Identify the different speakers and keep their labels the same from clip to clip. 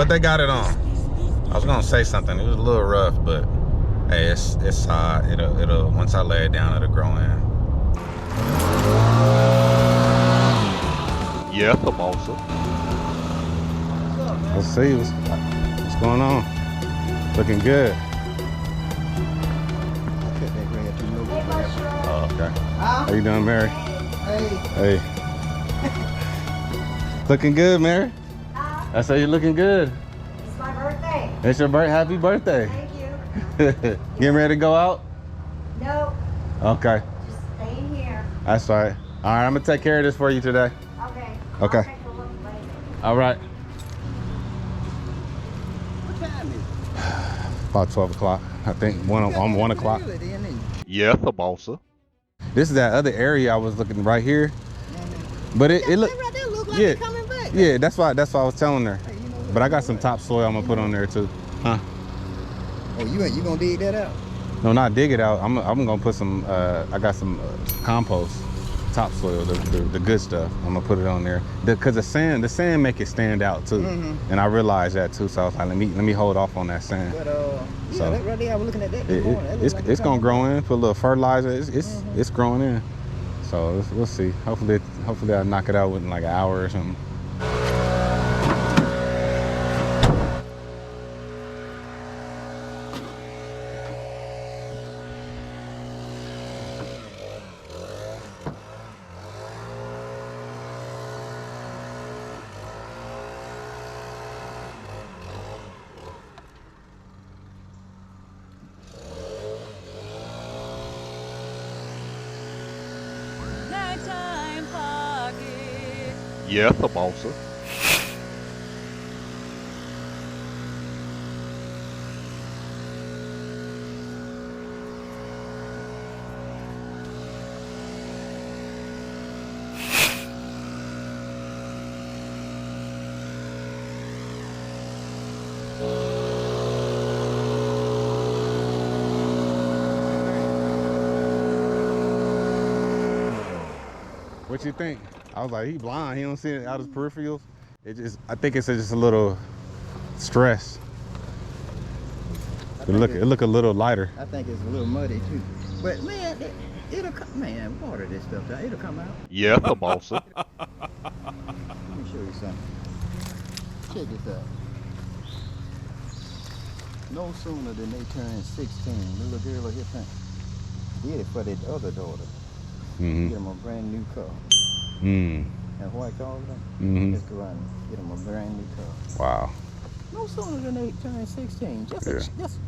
Speaker 1: but they got it on. I was gonna say something. It was a little rough, but hey, it's it'll once I lay it down, it'll grow in.
Speaker 2: Yeah, mimosa.
Speaker 1: Let's see what's going on. Looking good. Oh, okay. How you doing, Mary? Hey. Hey. Looking good, Mary. I say you're looking good.
Speaker 3: It's my birthday.
Speaker 1: It's your birthday. Happy birthday.
Speaker 3: Thank you.
Speaker 1: Getting ready to go out?
Speaker 3: No,
Speaker 1: Okay.
Speaker 3: just staying here.
Speaker 1: That's all right. All right, I'm gonna take care of this for you today.
Speaker 3: Okay.
Speaker 1: Okay.
Speaker 3: I'll take a look later.
Speaker 1: All right.
Speaker 4: What time is it?
Speaker 1: About 12 o'clock. I think 1 o'clock.
Speaker 2: Yeah, mimosa.
Speaker 1: This is that other area I was looking right here. But it look
Speaker 4: right there look like
Speaker 1: yeah.
Speaker 4: it's coming back.
Speaker 1: Yeah, that's why I was telling her.
Speaker 4: Hey, you know what?
Speaker 1: But I got some topsoil I'm gonna put on there too. Huh?
Speaker 4: Oh, you gonna dig that out?
Speaker 1: No, not dig it out. I'm gonna put some I got some compost, topsoil, the good stuff. I'm gonna put it on there. Cause the sand make it stand out too. And I realized that too. So I was like, let me hold off on that sand.
Speaker 4: But yeah,
Speaker 1: So,
Speaker 4: that right there, I was looking at that this morning. That look like
Speaker 1: it's gonna
Speaker 4: coming
Speaker 1: grow in. Put a little fertilizer. It's growing in. So we'll see. Hopefully I'll knock it out within like an hour or something.
Speaker 5: Nighttime pocket.
Speaker 2: Yeah, mimosa.
Speaker 1: What you think? I was like, he blind. He don't see it out his peripherals. I think it's just a little stress. It look a little lighter.
Speaker 4: I think it's a little muddy too. But man, it'll come. Man, water this stuff down. It'll come out.
Speaker 2: Yeah, mimosa.
Speaker 4: Let me show you something. Check this out. No sooner than they turn 16, little girl over here did it for their other daughter. Get them a brand new car. And white car over there. Just go around and get them a brand new car.
Speaker 1: Wow.
Speaker 4: No sooner than they turn 16. Just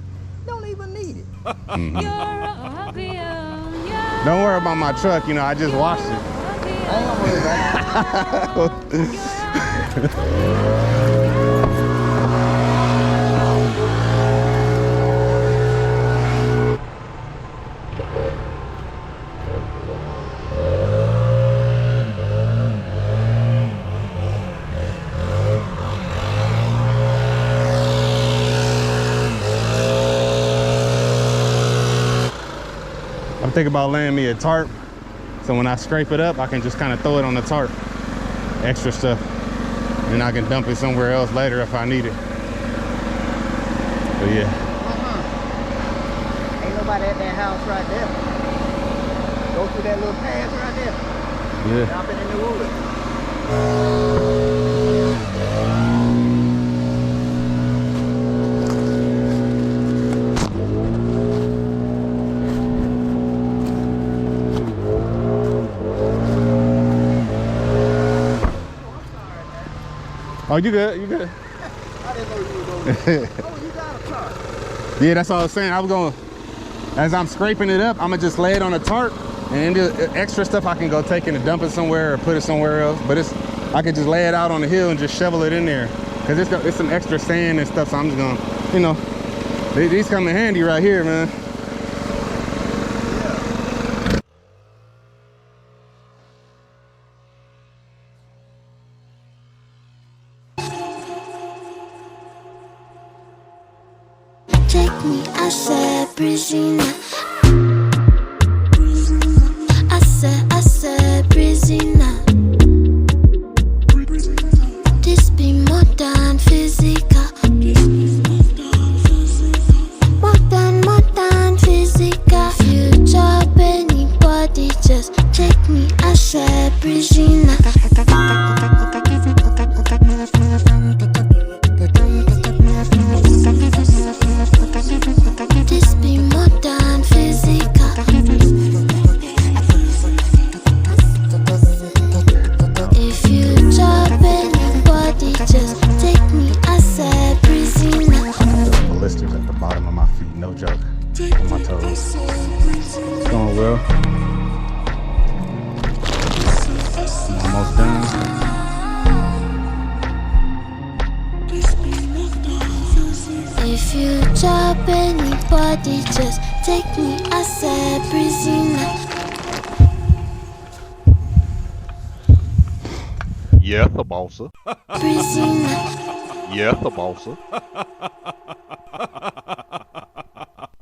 Speaker 4: don't even need it.
Speaker 1: Don't worry about my truck. You know, I just washed it.
Speaker 4: I ain't gonna worry about it.
Speaker 1: I'm thinking about laying me a tarp, so when I scrape it up, I can just kind of throw it on the tarp, extra stuff, and I can dump it somewhere else later if I need it. But yeah.
Speaker 4: Ain't nobody at that house right there. Go through that little path right there.
Speaker 1: Yeah.
Speaker 4: Drop it in the woods.
Speaker 1: Oh, you good? You good?
Speaker 4: I didn't know you was over there. Oh, you got a car.
Speaker 1: Yeah, that's all I was saying. I was going, as I'm scraping it up, I'm gonna just lay it on a tarp, and the extra stuff I can go take it and dump it somewhere or put it somewhere else. But I can just lay it out on the hill and just shovel it in there, cause it's some extra sand and stuff. So I'm just gonna, you know, these come in handy right here, man.
Speaker 6: Take me, I said, prisoner. I said, prisoner. This be more than physical.
Speaker 1: bro. I'm almost done.
Speaker 6: If you drop anybody, just take me as a prisoner.
Speaker 2: Yes, a bossa.
Speaker 6: Prisoner.
Speaker 2: Yes, a bossa.